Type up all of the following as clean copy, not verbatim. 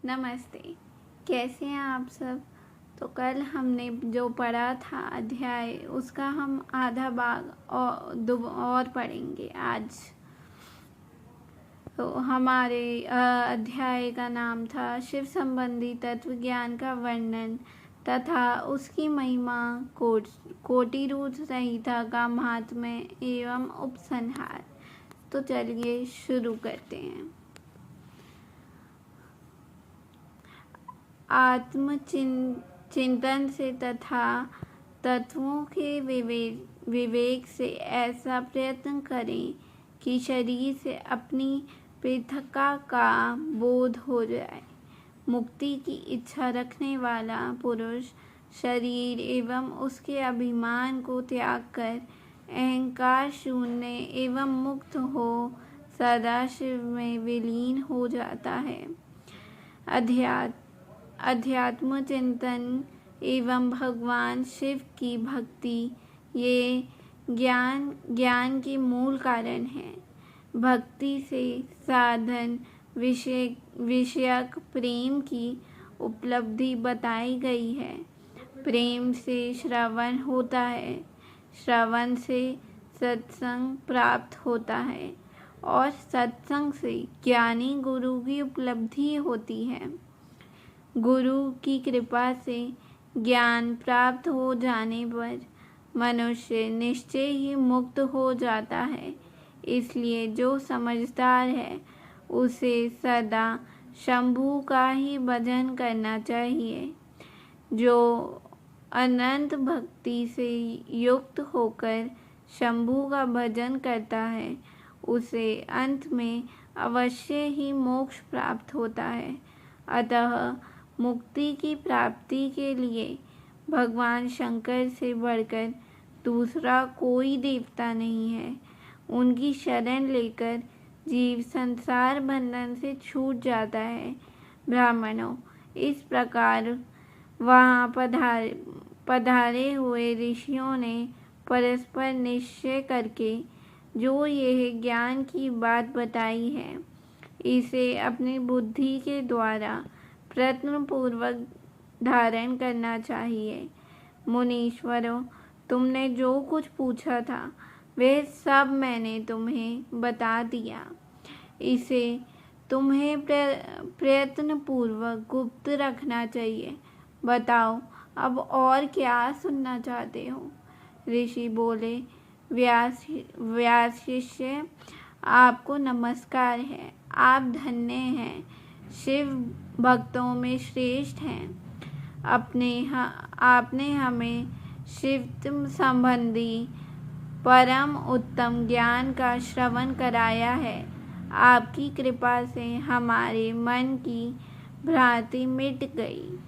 नमस्ते। कैसे हैं आप सब। तो कल हमने जो पढ़ा था अध्याय, उसका हम आधा भाग और पढ़ेंगे आज। तो हमारे अध्याय का नाम था शिव संबंधी तत्व ज्ञान का वर्णन तथा उसकी महिमा, कोटि रूप संहिता का महात्म्य एवं उपसंहार। तो चलिए शुरू करते हैं। चिंतन से तथा तत्वों के विवेक से ऐसा प्रयत्न करें कि शरीर से अपनी पृथक्ता का बोध हो जाए। मुक्ति की इच्छा रखने वाला पुरुष शरीर एवं उसके अभिमान को त्याग कर अहंकार शून्य एवं मुक्त हो सदाशिव में विलीन हो जाता है। अध्यात्म चिंतन एवं भगवान शिव की भक्ति ये ज्ञान के मूल कारण है। भक्ति से साधन विषयक प्रेम की उपलब्धि बताई गई है। प्रेम से श्रवण होता है, श्रवण से सत्संग प्राप्त होता है और सत्संग से ज्ञानी गुरु की उपलब्धि होती है। गुरु की कृपा से ज्ञान प्राप्त हो जाने पर मनुष्य निश्चय ही मुक्त हो जाता है। इसलिए जो समझदार है उसे सदा शंभू का ही भजन करना चाहिए। जो अनंत भक्ति से युक्त होकर शंभू का भजन करता है उसे अंत में अवश्य ही मोक्ष प्राप्त होता है। अतः मुक्ति की प्राप्ति के लिए भगवान शंकर से बढ़कर दूसरा कोई देवता नहीं है। उनकी शरण लेकर जीव संसार बंधन से छूट जाता है। ब्राह्मणों, इस प्रकार वहाँ पधारे हुए ऋषियों ने परस्पर निश्चय करके जो यह ज्ञान की बात बताई है, इसे अपनी बुद्धि के द्वारा प्रयत्नपूर्वक धारण करना चाहिए। मुनीश्वरों, तुमने जो कुछ पूछा था वह सब मैंने तुम्हें बता दिया। इसे तुम्हें प्रयत्नपूर्वक गुप्त रखना चाहिए। बताओ, अब और क्या सुनना चाहते हो। ऋषि बोले, व्यास शिष्य, आपको नमस्कार है। आप धन्य हैं, शिव भक्तों में श्रेष्ठ हैं। आपने हमें शिव संबंधी परम उत्तम ज्ञान का श्रवण कराया है। आपकी कृपा से हमारे मन की भ्रांति मिट गई।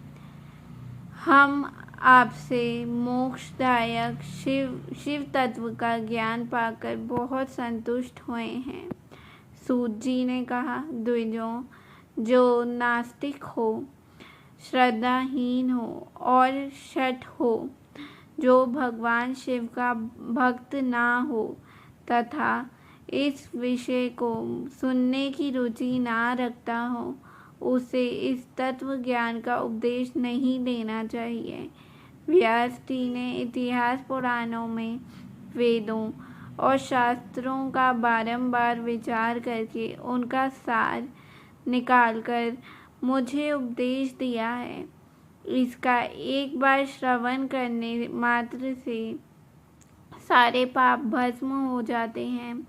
हम आपसे मोक्षदायक शिव तत्व का ज्ञान पाकर बहुत संतुष्ट हुए हैं। सूत जी ने कहा, द्विजों, जो नास्तिक हो, श्रद्धाहीन हो और शठ हो, जो भगवान शिव का भक्त ना हो तथा इस विषय को सुनने की रुचि ना रखता हो, उसे इस तत्व ज्ञान का उपदेश नहीं देना चाहिए। व्यास जी ने इतिहास पुराणों में वेदों और शास्त्रों का बारंबार विचार करके उनका सार निकालकर मुझे उपदेश दिया है। इसका एक बार श्रवण करने मात्र से सारे पाप भस्म हो जाते हैं।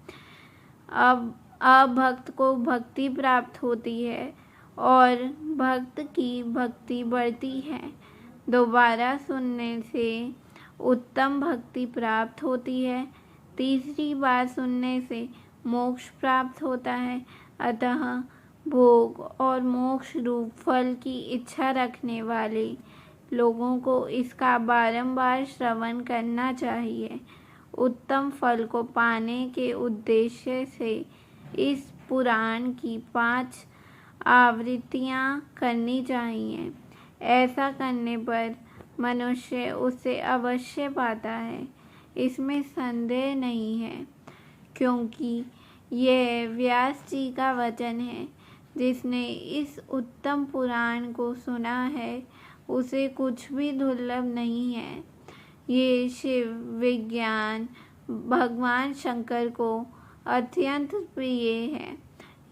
अब अभक्त को भक्ति प्राप्त होती है और भक्त की भक्ति बढ़ती है। दोबारा सुनने से उत्तम भक्ति प्राप्त होती है। तीसरी बार सुनने से मोक्ष प्राप्त होता है। अतः भोग और मोक्ष रूप फल की इच्छा रखने वाले लोगों को इसका बारंबार श्रवण करना चाहिए। उत्तम फल को पाने के उद्देश्य से इस पुराण की 5 आवृत्तियाँ करनी चाहिए। ऐसा करने पर मनुष्य उसे अवश्य पाता है, इसमें संदेह नहीं है, क्योंकि यह व्यास जी का वचन है। जिसने इस उत्तम पुराण को सुना है उसे कुछ भी दुर्लभ नहीं है। ये शिव विज्ञान भगवान शंकर को अत्यंत प्रिय है।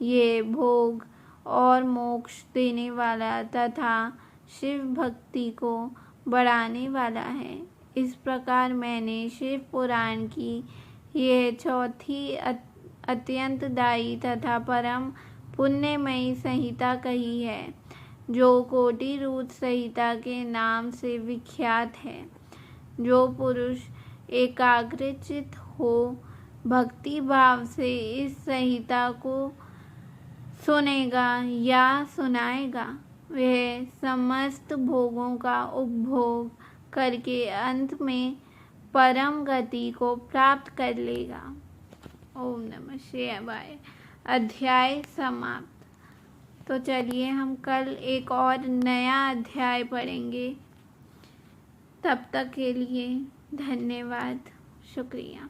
ये भोग और मोक्ष देने वाला तथा शिव भक्ति को बढ़ाने वाला है। इस प्रकार मैंने शिव पुराण की यह चौथी अत्यंत दायी तथा परम पुण्यमयी संहिता कही है, जो कोटि रूत संहिता के नाम से विख्यात है। जो पुरुष एकाग्रचित्त हो भक्ति भाव से इस संहिता को सुनेगा या सुनाएगा, वह समस्त भोगों का उपभोग करके अंत में परम गति को प्राप्त कर लेगा। ओम नमः शिवाय। अध्याय समाप्त। तो चलिए हम कल एक और नया अध्याय पढ़ेंगे। तब तक के लिए धन्यवाद, शुक्रिया।